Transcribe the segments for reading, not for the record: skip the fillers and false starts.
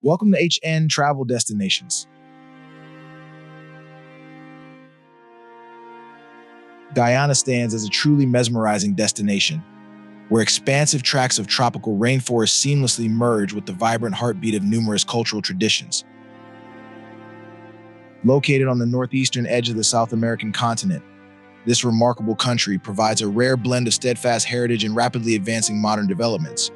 Welcome to HN Travel Destinations. Guyana stands as a truly mesmerizing destination, where expansive tracts of tropical rainforests seamlessly merge with the vibrant heartbeat of numerous cultural traditions. Located on the northeastern edge of the South American continent, this remarkable country provides a rare blend of steadfast heritage and rapidly advancing modern developments.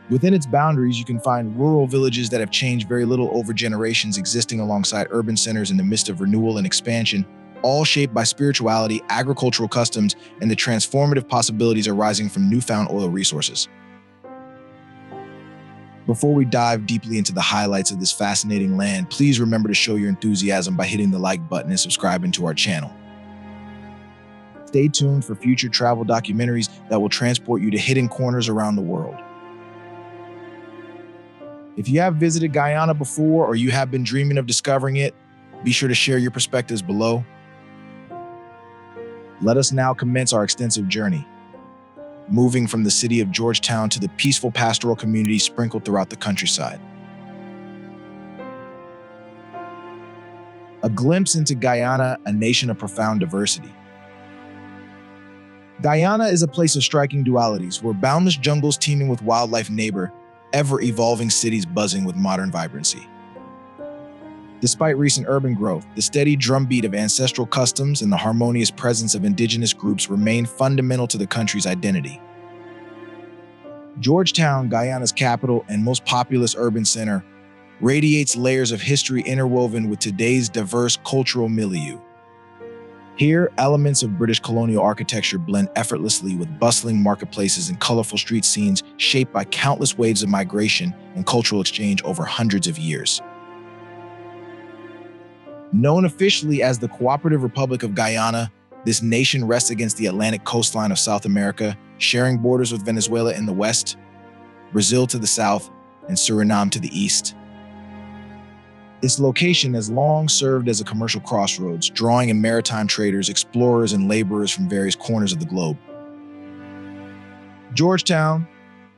Within its boundaries, you can find rural villages that have changed very little over generations, existing alongside urban centers in the midst of renewal and expansion, all shaped by spirituality, agricultural customs, and the transformative possibilities arising from newfound oil resources. Before we dive deeply into the highlights of this fascinating land, please remember to show your enthusiasm by hitting the like button and subscribing to our channel. Stay tuned for future travel documentaries that will transport you to hidden corners around the world. If you have visited Guyana before or you have been dreaming of discovering it, be sure to share your perspectives below. Let us now commence our extensive journey, moving from the city of Georgetown to the peaceful pastoral communities sprinkled throughout the countryside. A glimpse into Guyana, a nation of profound diversity. Guyana is a place of striking dualities, where boundless jungles teeming with wildlife neighbor ever-evolving cities buzzing with modern vibrancy. Despite recent urban growth, the steady drumbeat of ancestral customs and the harmonious presence of indigenous groups remain fundamental to the country's identity. Georgetown, Guyana's capital and most populous urban center, radiates layers of history interwoven with today's diverse cultural milieu. Here, elements of British colonial architecture blend effortlessly with bustling marketplaces and colorful street scenes shaped by countless waves of migration and cultural exchange over hundreds of years. Known officially as the Cooperative Republic of Guyana, this nation rests against the Atlantic coastline of South America, sharing borders with Venezuela in the west, Brazil to the south, and Suriname to the east. Its location has long served as a commercial crossroads, drawing in maritime traders, explorers, and laborers from various corners of the globe. Georgetown,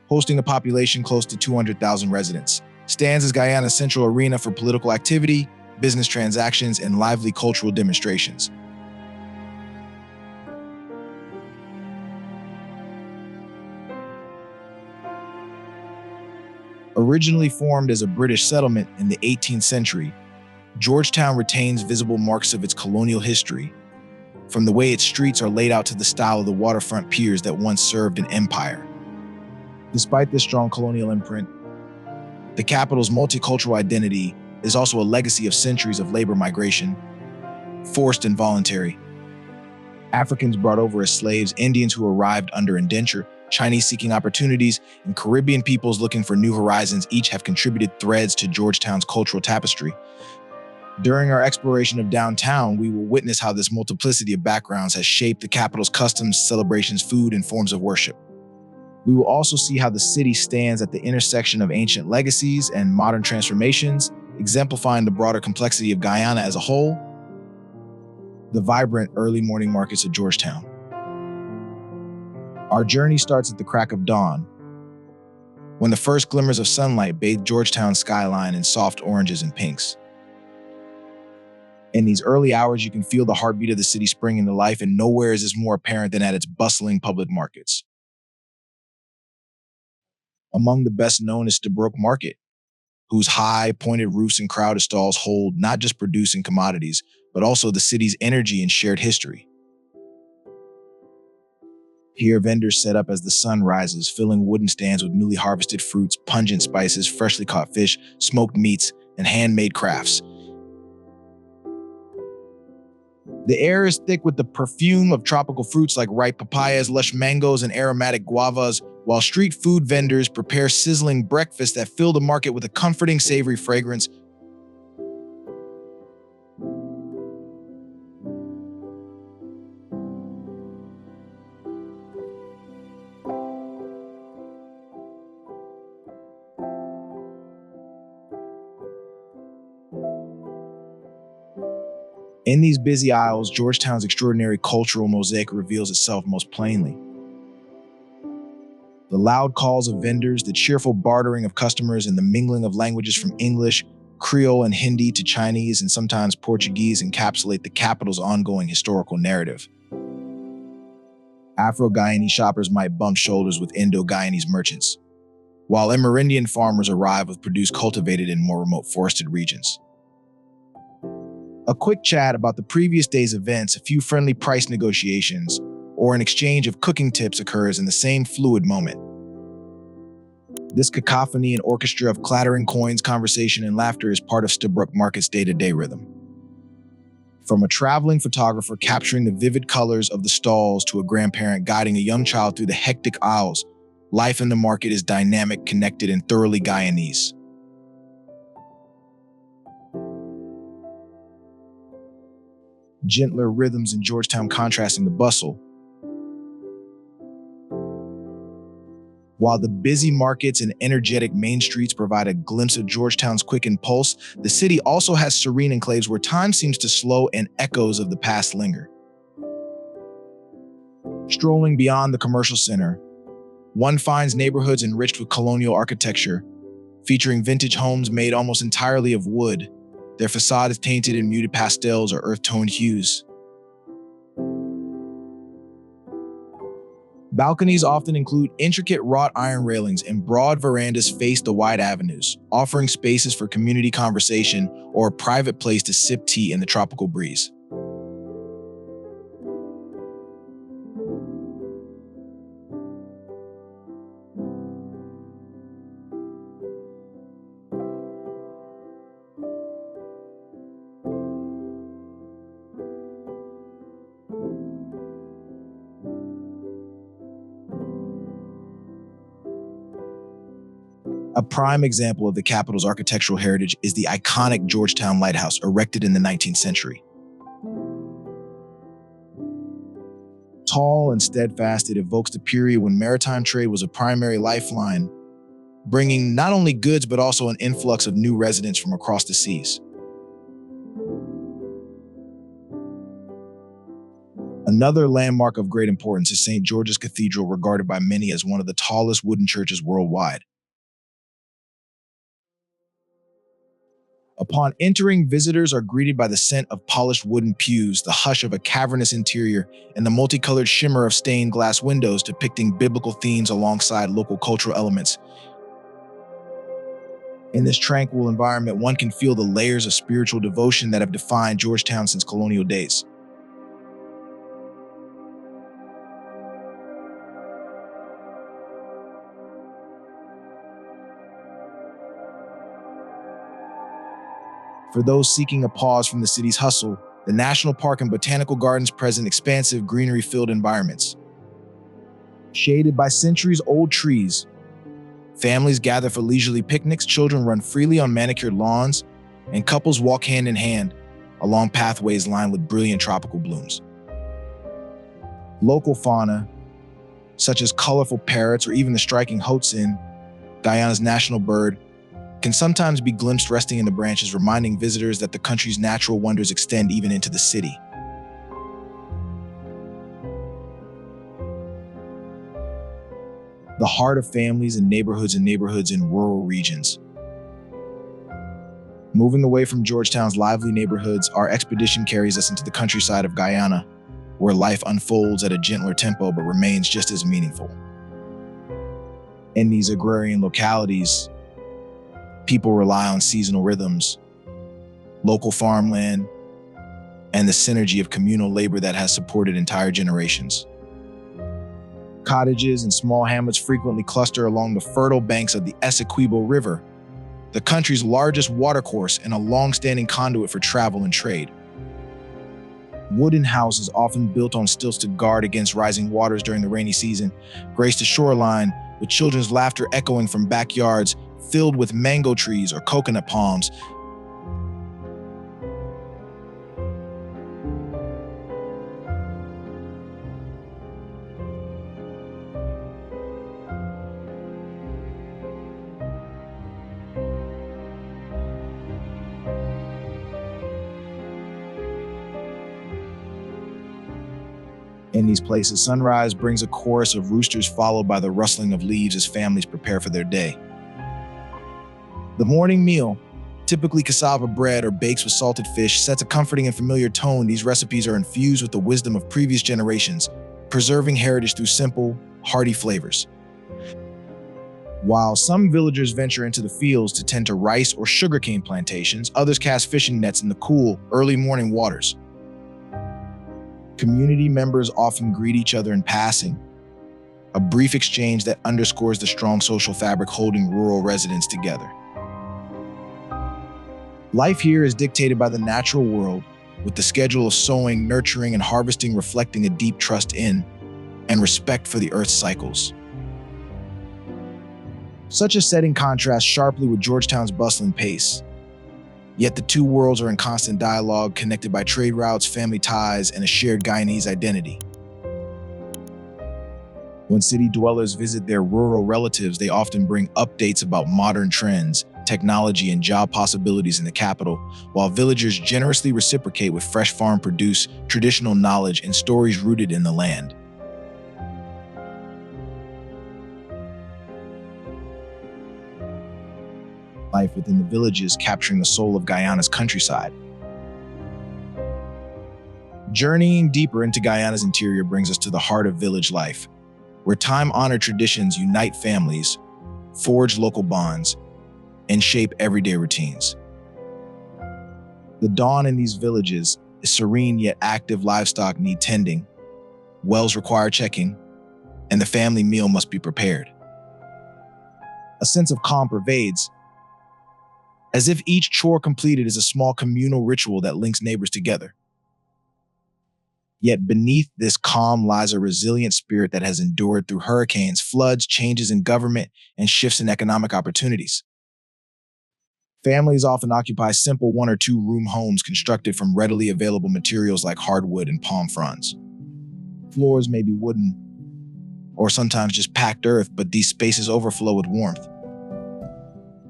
hosting a population close to 200,000 residents, stands as Guyana's central arena for political activity, business transactions, and lively cultural demonstrations. Originally formed as a British settlement in the 18th century, Georgetown retains visible marks of its colonial history, from the way its streets are laid out to the style of the waterfront piers that once served an empire. Despite this strong colonial imprint, the capital's multicultural identity is also a legacy of centuries of labor migration, forced and voluntary. Africans brought over as slaves, Indians who arrived under indenture, Chinese seeking opportunities, and Caribbean peoples looking for new horizons each have contributed threads to Georgetown's cultural tapestry. During our exploration of downtown, we will witness how this multiplicity of backgrounds has shaped the capital's customs, celebrations, food, and forms of worship. We will also see how the city stands at the intersection of ancient legacies and modern transformations, exemplifying the broader complexity of Guyana as a whole. The vibrant early morning markets of Georgetown. Our journey starts at the crack of dawn, when the first glimmers of sunlight bathe Georgetown's skyline in soft oranges and pinks. In these early hours, you can feel the heartbeat of the city springing to life, and nowhere is this more apparent than at its bustling public markets. Among the best known is Stabroek Market, whose high, pointed roofs and crowded stalls hold not just producing commodities, but also the city's energy and shared history. Here, vendors set up as the sun rises, filling wooden stands with newly harvested fruits, pungent spices, freshly caught fish, smoked meats, and handmade crafts. The air is thick with the perfume of tropical fruits like ripe papayas, lush mangoes, and aromatic guavas, while street food vendors prepare sizzling breakfasts that fill the market with a comforting, savory fragrance. In these busy aisles, Georgetown's extraordinary cultural mosaic reveals itself most plainly. The loud calls of vendors, the cheerful bartering of customers, and the mingling of languages from English, Creole, and Hindi to Chinese and sometimes Portuguese encapsulate the capital's ongoing historical narrative. Afro-Guyanese shoppers might bump shoulders with Indo-Guyanese merchants, while Amerindian farmers arrive with produce cultivated in more remote forested regions. A quick chat about the previous day's events, a few friendly price negotiations, or an exchange of cooking tips occurs in the same fluid moment. This cacophony and orchestra of clattering coins, conversation, and laughter is part of Stabroek Market's day-to-day rhythm. From a traveling photographer capturing the vivid colors of the stalls to a grandparent guiding a young child through the hectic aisles, life in the market is dynamic, connected, and thoroughly Guyanese. Gentler rhythms in Georgetown contrasting the bustle. While the busy markets and energetic main streets provide a glimpse of Georgetown's quickened pulse, the city also has serene enclaves where time seems to slow and echoes of the past linger. Strolling beyond the commercial center, one finds neighborhoods enriched with colonial architecture, featuring vintage homes made almost entirely of wood. Their facade is tainted in muted pastels or earth-toned hues. Balconies often include intricate wrought iron railings, and broad verandas face the wide avenues, offering spaces for community conversation or a private place to sip tea in the tropical breeze. A prime example of the capital's architectural heritage is the iconic Georgetown Lighthouse, erected in the 19th century. Tall and steadfast, it evokes the period when maritime trade was a primary lifeline, bringing not only goods but also an influx of new residents from across the seas. Another landmark of great importance is St. George's Cathedral, regarded by many as one of the tallest wooden churches worldwide. Upon entering, visitors are greeted by the scent of polished wooden pews, the hush of a cavernous interior, and the multicolored shimmer of stained glass windows depicting biblical themes alongside local cultural elements. In this tranquil environment, one can feel the layers of spiritual devotion that have defined Georgetown since colonial days. For those seeking a pause from the city's hustle, the National Park and Botanical Gardens present expansive greenery-filled environments. Shaded by centuries-old trees, families gather for leisurely picnics, children run freely on manicured lawns, and couples walk hand in hand along pathways lined with brilliant tropical blooms. Local fauna, such as colorful parrots or even the striking hoatzin, Guyana's national bird, can sometimes be glimpsed resting in the branches, reminding visitors that the country's natural wonders extend even into the city. The heart of families and neighborhoods in rural regions. Moving away from Georgetown's lively neighborhoods, our expedition carries us into the countryside of Guyana, where life unfolds at a gentler tempo but remains just as meaningful. In these agrarian localities, people rely on seasonal rhythms, local farmland, and the synergy of communal labor that has supported entire generations. Cottages and small hamlets frequently cluster along the fertile banks of the Essequibo River, the country's largest watercourse and a long-standing conduit for travel and trade. Wooden houses, often built on stilts to guard against rising waters during the rainy season, grace the shoreline, with children's laughter echoing from backyards filled with mango trees or coconut palms. In these places, sunrise brings a chorus of roosters followed by the rustling of leaves as families prepare for their day. The morning meal, typically cassava bread or baked with salted fish, sets a comforting and familiar tone. These recipes are infused with the wisdom of previous generations, preserving heritage through simple, hearty flavors. While some villagers venture into the fields to tend to rice or sugarcane plantations, others cast fishing nets in the cool, early morning waters. Community members often greet each other in passing, a brief exchange that underscores the strong social fabric holding rural residents together. Life here is dictated by the natural world, with the schedule of sowing, nurturing, and harvesting reflecting a deep trust in and respect for the Earth's cycles. Such a setting contrasts sharply with Georgetown's bustling pace. Yet the two worlds are in constant dialogue, connected by trade routes, family ties, and a shared Guyanese identity. When city dwellers visit their rural relatives, they often bring updates about modern trends, technology, and job possibilities in the capital, while villagers generously reciprocate with fresh farm produce, traditional knowledge, and stories rooted in the land. Life within the villages capturing the soul of Guyana's countryside. Journeying deeper into Guyana's interior brings us to the heart of village life, where time-honored traditions unite families, forge local bonds, and shape everyday routines. The dawn in these villages is serene yet active. Livestock need tending, wells require checking, and the family meal must be prepared. A sense of calm pervades, as if each chore completed is a small communal ritual that links neighbors together. Yet beneath this calm lies a resilient spirit that has endured through hurricanes, floods, changes in government, and shifts in economic opportunities. Families often occupy simple one- or two-room homes constructed from readily available materials like hardwood and palm fronds. Floors may be wooden or sometimes just packed earth, but these spaces overflow with warmth.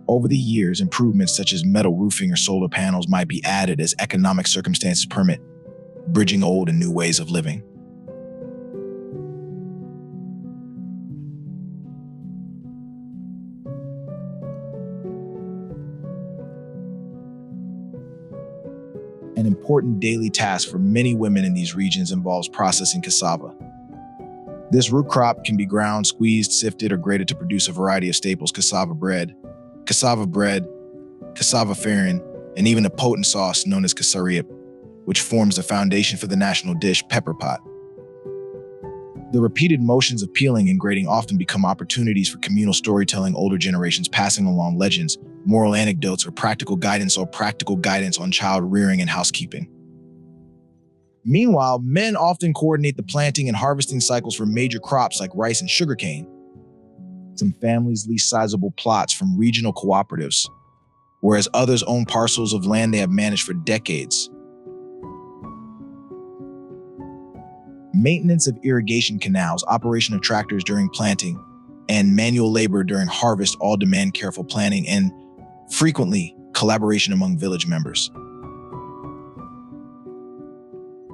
Over the years, improvements such as metal roofing or solar panels might be added as economic circumstances permit, bridging old and new ways of living. An important daily task for many women in these regions involves processing cassava. This root crop can be ground, squeezed, sifted, or grated to produce a variety of staples: cassava bread, cassava farin, and even a potent sauce known as kasariap, which forms the foundation for the national dish, pepper pot. The repeated motions of peeling and grating often become opportunities for communal storytelling, older generations passing along legends, moral anecdotes, or practical guidance on child rearing and housekeeping. Meanwhile, men often coordinate the planting and harvesting cycles for major crops like rice and sugarcane. Some families lease sizable plots from regional cooperatives, whereas others own parcels of land they have managed for decades. Maintenance of irrigation canals, operation of tractors during planting, and manual labor during harvest all demand careful planning and, frequently, collaboration among village members.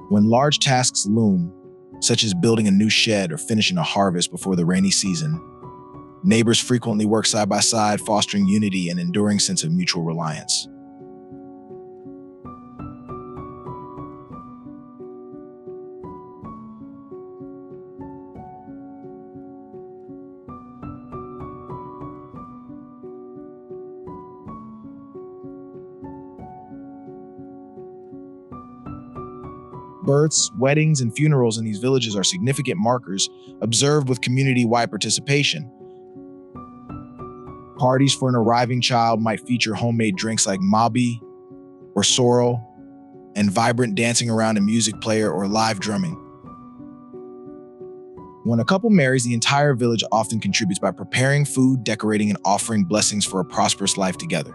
When large tasks loom, such as building a new shed or finishing a harvest before the rainy season, neighbors frequently work side by side, fostering unity and enduring sense of mutual reliance. Births, weddings, and funerals in these villages are significant markers observed with community-wide participation. Parties for an arriving child might feature homemade drinks like mabi or sorrel, and vibrant dancing around a music player or live drumming. When a couple marries, the entire village often contributes by preparing food, decorating, and offering blessings for a prosperous life together.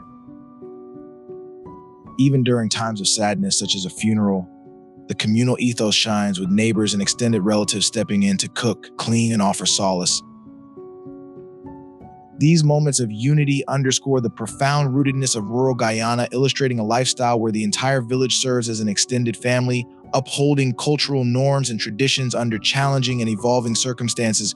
Even during times of sadness, such as a funeral, the communal ethos shines, with neighbors and extended relatives stepping in to cook, clean, and offer solace. These moments of unity underscore the profound rootedness of rural Guyana, illustrating a lifestyle where the entire village serves as an extended family, upholding cultural norms and traditions under challenging and evolving circumstances.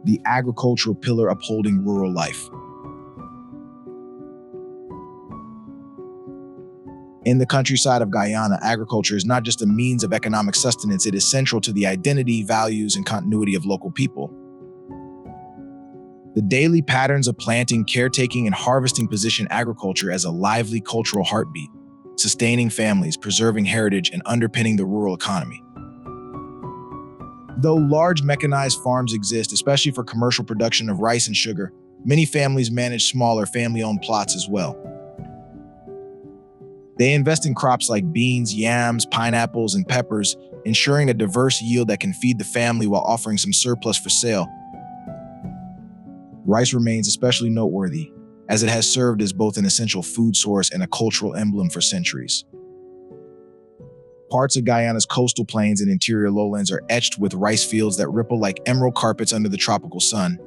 The agricultural pillar upholding rural life. In the countryside of Guyana, agriculture is not just a means of economic sustenance, it is central to the identity, values, and continuity of local people. The daily patterns of planting, caretaking, and harvesting position agriculture as a lively cultural heartbeat, sustaining families, preserving heritage, and underpinning the rural economy. Though large mechanized farms exist, especially for commercial production of rice and sugar, many families manage smaller family-owned plots as well. They invest in crops like beans, yams, pineapples, and peppers, ensuring a diverse yield that can feed the family while offering some surplus for sale. Rice remains especially noteworthy, as it has served as both an essential food source and a cultural emblem for centuries. Parts of Guyana's coastal plains and interior lowlands are etched with rice fields that ripple like emerald carpets under the tropical sun.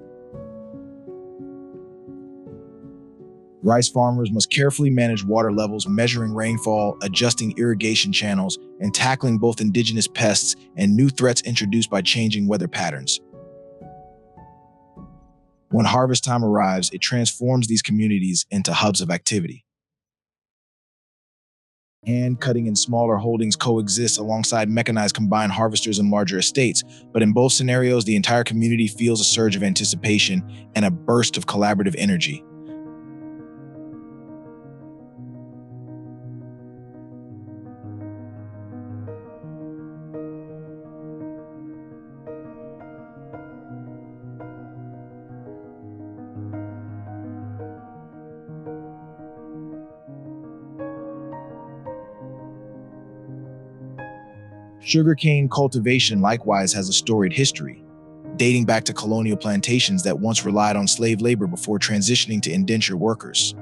Rice farmers must carefully manage water levels, measuring rainfall, adjusting irrigation channels, and tackling both indigenous pests and new threats introduced by changing weather patterns. When harvest time arrives, it transforms these communities into hubs of activity. Hand cutting and smaller holdings coexist alongside mechanized combined harvesters and larger estates, but in both scenarios, the entire community feels a surge of anticipation and a burst of collaborative energy. Sugarcane cultivation likewise has a storied history, dating back to colonial plantations that once relied on slave labor before transitioning to indentured workers.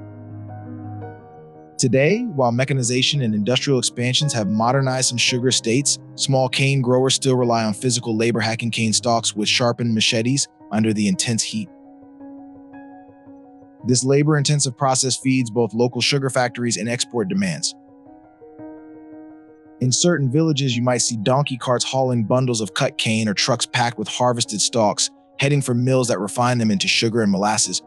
Today, while mechanization and industrial expansions have modernized some sugar estates, small cane growers still rely on physical labor hacking cane stalks with sharpened machetes under the intense heat. This labor-intensive process feeds both local sugar factories and export demands. In certain villages, you might see donkey carts hauling bundles of cut cane or trucks packed with harvested stalks, heading for mills that refine them into sugar and molasses.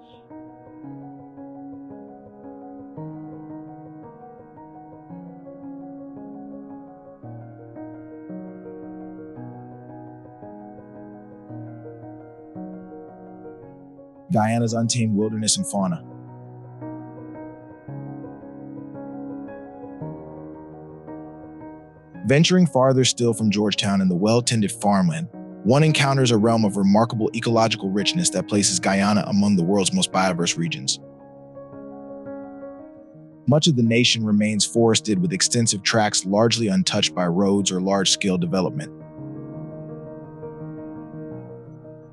Guyana's untamed wilderness and fauna. Venturing farther still from Georgetown in the well-tended farmland, one encounters a realm of remarkable ecological richness that places Guyana among the world's most biodiverse regions. Much of the nation remains forested with extensive tracts largely untouched by roads or large-scale development.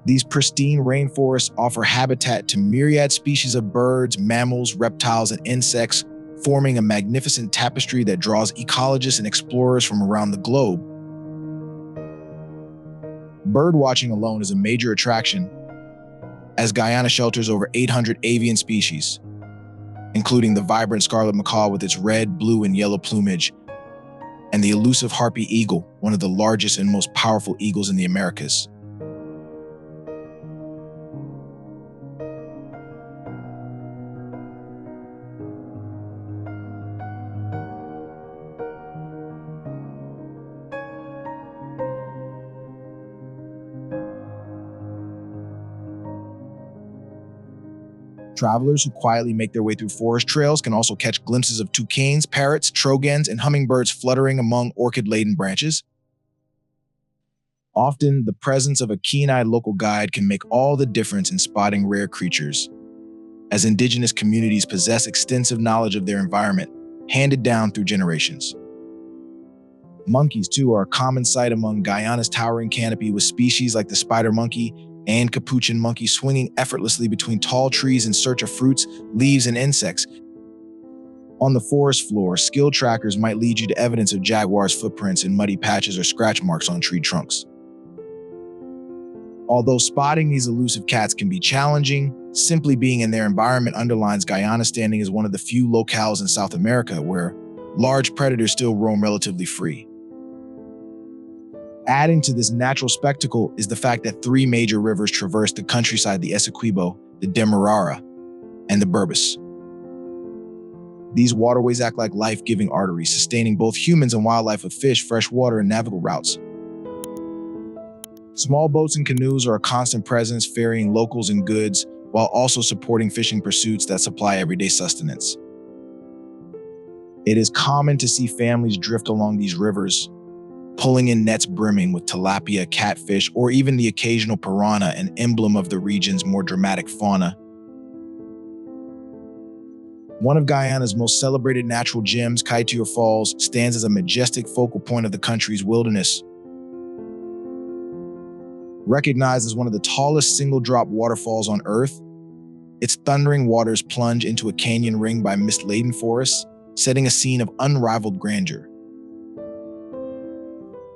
These pristine rainforests offer habitat to myriad species of birds, mammals, reptiles, and insects, forming a magnificent tapestry that draws ecologists and explorers from around the globe. Birdwatching alone is a major attraction, as Guyana shelters over 800 avian species, including the vibrant scarlet macaw with its red, blue, and yellow plumage, and the elusive harpy eagle, one of the largest and most powerful eagles in the Americas. Travelers who quietly make their way through forest trails can also catch glimpses of toucans, parrots, trogons, and hummingbirds fluttering among orchid-laden branches. Often, the presence of a keen-eyed local guide can make all the difference in spotting rare creatures, as indigenous communities possess extensive knowledge of their environment, handed down through generations. Monkeys, too, are a common sight among Guyana's towering canopy, with species like the spider monkey and capuchin monkey swinging effortlessly between tall trees in search of fruits, leaves, and insects. On the forest floor, skilled trackers might lead you to evidence of jaguars' footprints in muddy patches or scratch marks on tree trunks. Although spotting these elusive cats can be challenging, simply being in their environment underlines Guyana's standing as one of the few locales in South America where large predators still roam relatively free. Adding to this natural spectacle is the fact that three major rivers traverse the countryside: the Essequibo, the Demerara, and the Burbus. These waterways act like life-giving arteries, sustaining both humans and wildlife with fish, fresh water, and navigable routes. Small boats and canoes are a constant presence, ferrying locals and goods, while also supporting fishing pursuits that supply everyday sustenance. It is common to see families drift along these rivers, pulling in nets brimming with tilapia, catfish, or even the occasional piranha, an emblem of the region's more dramatic fauna. One of Guyana's most celebrated natural gems, Kaieteur Falls, stands as a majestic focal point of the country's wilderness. Recognized as one of the tallest single-drop waterfalls on Earth, its thundering waters plunge into a canyon ringed by mist-laden forests, setting a scene of unrivaled grandeur.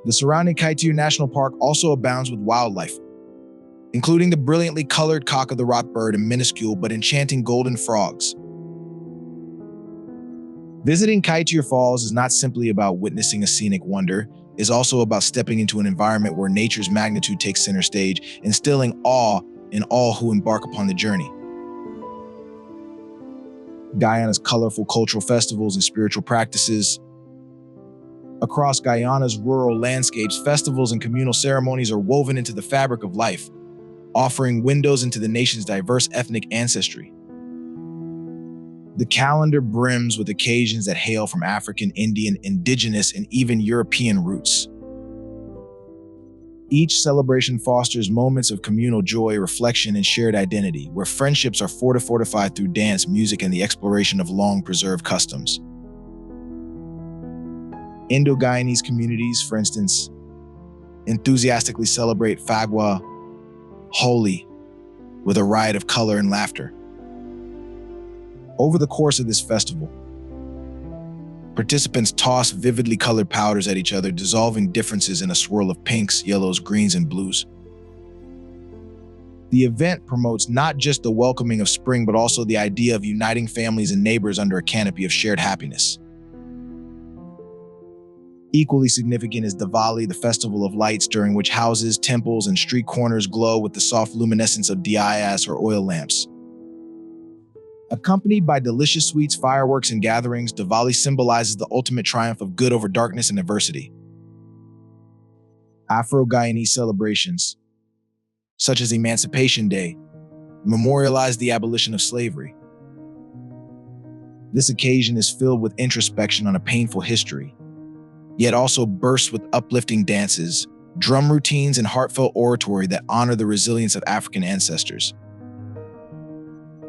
The surrounding Kaieteur National Park also abounds with wildlife, including the brilliantly colored cock of the rock bird and minuscule but enchanting golden frogs. Visiting Kaieteur Falls is not simply about witnessing a scenic wonder. Is also about stepping into an environment where nature's magnitude takes center stage, instilling awe in all who embark upon the journey. Guyana's colorful cultural festivals and spiritual practices. Across Guyana's rural landscapes, festivals and communal ceremonies are woven into the fabric of life, offering windows into the nation's diverse ethnic ancestry. The calendar brims with occasions that hail from African, Indian, Indigenous, and even European roots. Each celebration fosters moments of communal joy, reflection, and shared identity, where friendships are fortified through dance, music, and the exploration of long-preserved customs. Indo-Guyanese communities, for instance, enthusiastically celebrate Fagua, Holi, with a riot of color and laughter. Over the course of this festival, participants toss vividly colored powders at each other, dissolving differences in a swirl of pinks, yellows, greens, and blues. The event promotes not just the welcoming of spring, but also the idea of uniting families and neighbors under a canopy of shared happiness. Equally significant is Diwali, the festival of lights, during which houses, temples, and street corners glow with the soft luminescence of diyas or oil lamps. Accompanied by delicious sweets, fireworks, and gatherings, Diwali symbolizes the ultimate triumph of good over darkness and adversity. Afro-Guyanese celebrations, such as Emancipation Day, memorialize the abolition of slavery. This occasion is filled with introspection on a painful history, yet also bursts with uplifting dances, drum routines, and heartfelt oratory that honor the resilience of African ancestors.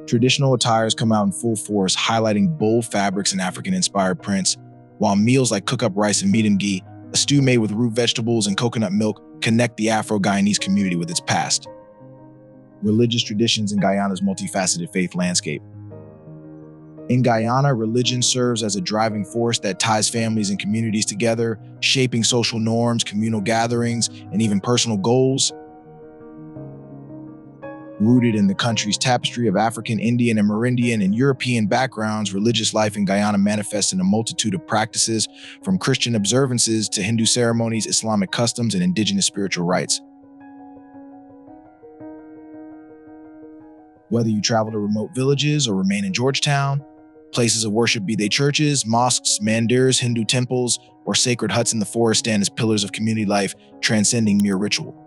Traditional attires come out in full force, highlighting bold fabrics and African-inspired prints, while meals like cook-up rice and meat and ghee, a stew made with root vegetables and coconut milk, connect the Afro-Guyanese community with its past. Religious traditions in Guyana's multifaceted faith landscape. In Guyana, religion serves as a driving force that ties families and communities together, shaping social norms, communal gatherings, and even personal goals. Rooted in the country's tapestry of African, Indian, Amerindian, and European backgrounds, religious life in Guyana manifests in a multitude of practices, from Christian observances to Hindu ceremonies, Islamic customs, and indigenous spiritual rites. Whether you travel to remote villages or remain in Georgetown, places of worship, be they churches, mosques, mandirs, Hindu temples, or sacred huts in the forest, stand as pillars of community life, transcending mere ritual.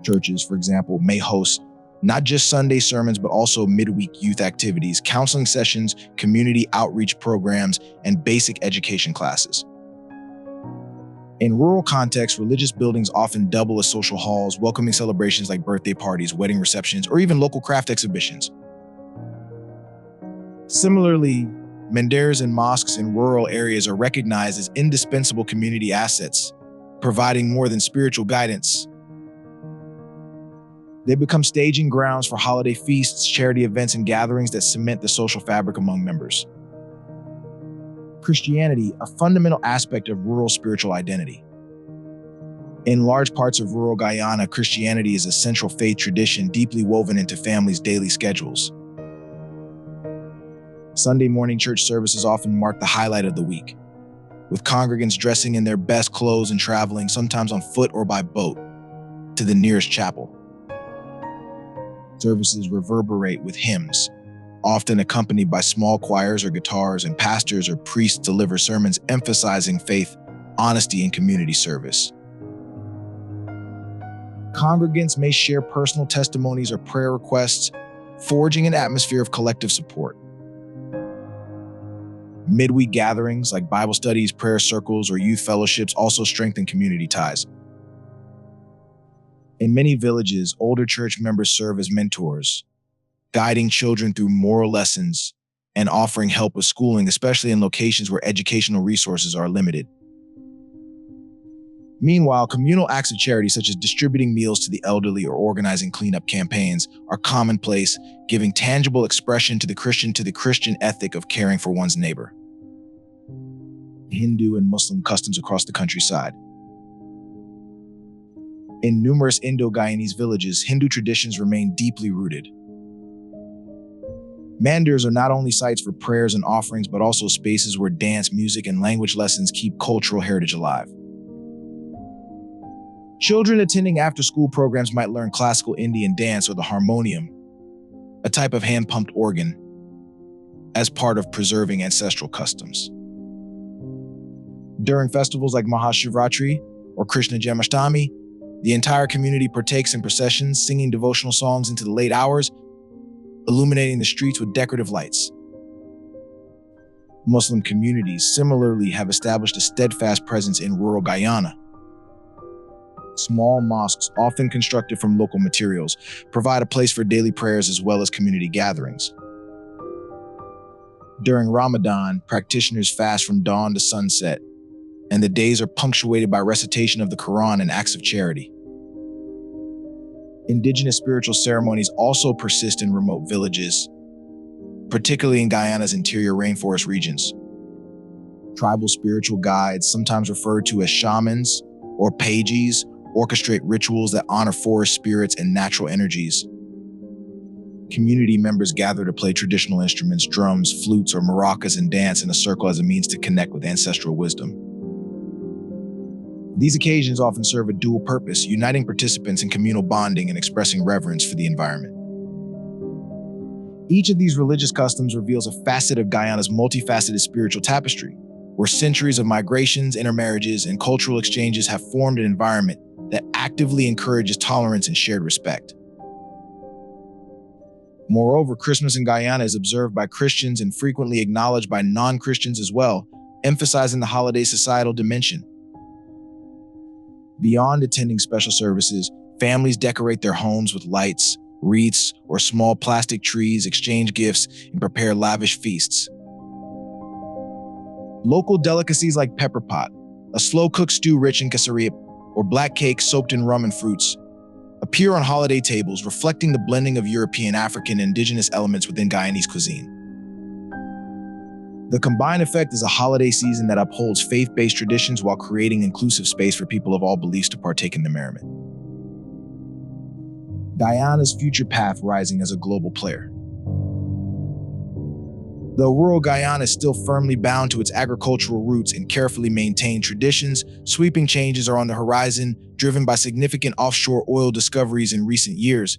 Churches, for example, may host not just Sunday sermons, but also midweek youth activities, counseling sessions, community outreach programs, and basic education classes. In rural contexts, religious buildings often double as social halls, welcoming celebrations like birthday parties, wedding receptions, or even local craft exhibitions. Similarly, mandirs and mosques in rural areas are recognized as indispensable community assets, providing more than spiritual guidance. They become staging grounds for holiday feasts, charity events, and gatherings that cement the social fabric among members. Christianity, a fundamental aspect of rural spiritual identity. In large parts of rural Guyana, Christianity is a central faith tradition deeply woven into families' daily schedules. Sunday morning church services often mark the highlight of the week, with congregants dressing in their best clothes and traveling, sometimes on foot or by boat, to the nearest chapel. Services reverberate with hymns, often accompanied by small choirs or guitars, and pastors or priests deliver sermons emphasizing faith, honesty, and community service. Congregants may share personal testimonies or prayer requests, forging an atmosphere of collective support. Midweek gatherings like Bible studies, prayer circles, or youth fellowships also strengthen community ties. In many villages, older church members serve as mentors, guiding children through moral lessons and offering help with schooling, especially in locations where educational resources are limited. Meanwhile, communal acts of charity, such as distributing meals to the elderly or organizing cleanup campaigns, are commonplace, giving tangible expression to the Christian ethic of caring for one's neighbor. Hindu and Muslim customs across the countryside. In numerous Indo-Guyanese villages, Hindu traditions remain deeply rooted. Mandirs are not only sites for prayers and offerings, but also spaces where dance, music, and language lessons keep cultural heritage alive. Children attending after-school programs might learn classical Indian dance or the harmonium, a type of hand-pumped organ, as part of preserving ancestral customs. During festivals like Mahashivratri or Krishna Janmashtami, the entire community partakes in processions, singing devotional songs into the late hours, illuminating the streets with decorative lights. Muslim communities similarly have established a steadfast presence in rural Guyana. Small mosques, often constructed from local materials, provide a place for daily prayers as well as community gatherings. During Ramadan, practitioners fast from dawn to sunset, and the days are punctuated by recitation of the Quran and acts of charity. Indigenous spiritual ceremonies also persist in remote villages, particularly in Guyana's interior rainforest regions. Tribal spiritual guides, sometimes referred to as shamans or pages, orchestrate rituals that honor forest spirits and natural energies. Community members gather to play traditional instruments, drums, flutes, or maracas, and dance in a circle as a means to connect with ancestral wisdom. These occasions often serve a dual purpose, uniting participants in communal bonding and expressing reverence for the environment. Each of these religious customs reveals a facet of Guyana's multifaceted spiritual tapestry, where centuries of migrations, intermarriages, and cultural exchanges have formed an environment that actively encourages tolerance and shared respect. Moreover, Christmas in Guyana is observed by Christians and frequently acknowledged by non-Christians as well, emphasizing the holiday's societal dimension. Beyond attending special services, families decorate their homes with lights, wreaths, or small plastic trees, exchange gifts, and prepare lavish feasts. Local delicacies like pepper pot, a slow-cooked stew rich in cassariep, or black cake soaked in rum and fruits, appear on holiday tables, reflecting the blending of European, African, and indigenous elements within Guyanese cuisine. The combined effect is a holiday season that upholds faith-based traditions while creating inclusive space for people of all beliefs to partake in the merriment. Guyana's future path rising as a global player. Though rural Guyana is still firmly bound to its agricultural roots and carefully maintained traditions, sweeping changes are on the horizon, driven by significant offshore oil discoveries in recent years.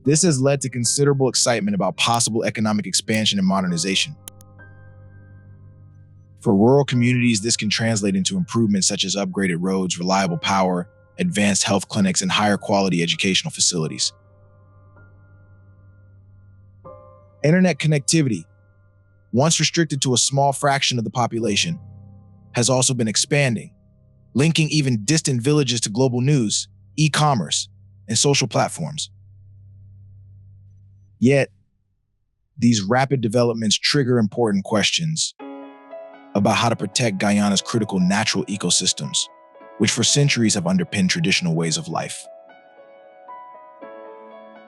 This has led to considerable excitement about possible economic expansion and modernization. For rural communities, this can translate into improvements such as upgraded roads, reliable power, advanced health clinics, and higher quality educational facilities. Internet connectivity, once restricted to a small fraction of the population, has also been expanding, linking even distant villages to global news, e-commerce, and social platforms. Yet, these rapid developments trigger important questions about how to protect Guyana's critical natural ecosystems, which for centuries have underpinned traditional ways of life.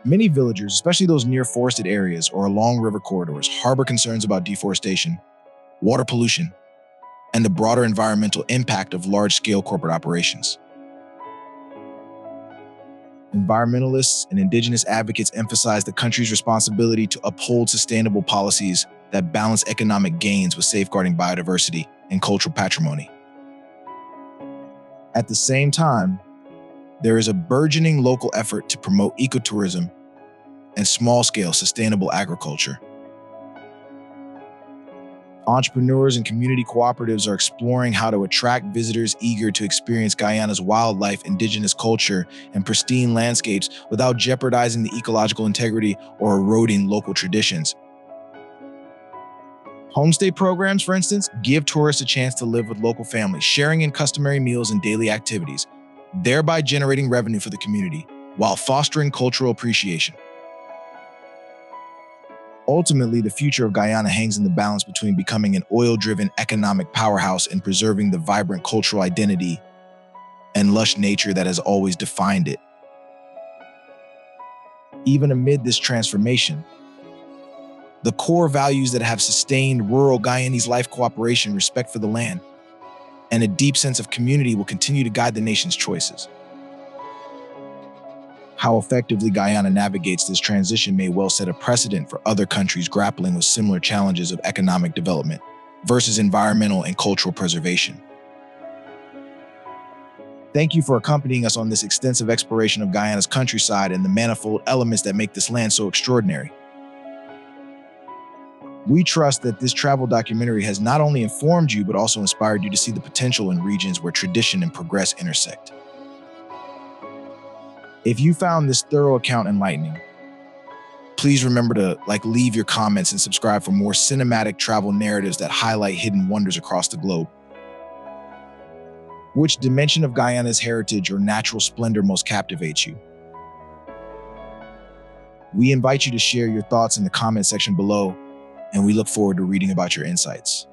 Many villagers, especially those near forested areas or along river corridors, harbor concerns about deforestation, water pollution, and the broader environmental impact of large-scale corporate operations. Environmentalists and Indigenous advocates emphasize the country's responsibility to uphold sustainable policies that balance economic gains with safeguarding biodiversity and cultural patrimony. At the same time, there is a burgeoning local effort to promote ecotourism and small-scale sustainable agriculture. Entrepreneurs and community cooperatives are exploring how to attract visitors eager to experience Guyana's wildlife, indigenous culture, and pristine landscapes without jeopardizing the ecological integrity or eroding local traditions. Homestay programs, for instance, give tourists a chance to live with local families, sharing in customary meals and daily activities, thereby generating revenue for the community while fostering cultural appreciation. Ultimately, the future of Guyana hangs in the balance between becoming an oil-driven economic powerhouse and preserving the vibrant cultural identity and lush nature that has always defined it. Even amid this transformation, the core values that have sustained rural Guyanese life, cooperation, respect for the land, and a deep sense of community will continue to guide the nation's choices. How effectively Guyana navigates this transition may well set a precedent for other countries grappling with similar challenges of economic development versus environmental and cultural preservation. Thank you for accompanying us on this extensive exploration of Guyana's countryside and the manifold elements that make this land so extraordinary. We trust that this travel documentary has not only informed you, but also inspired you to see the potential in regions where tradition and progress intersect. If you found this thorough account enlightening, please remember to leave your comments and subscribe for more cinematic travel narratives that highlight hidden wonders across the globe. Which dimension of Guyana's heritage or natural splendor most captivates you? We invite you to share your thoughts in the comment section below, and we look forward to reading about your insights.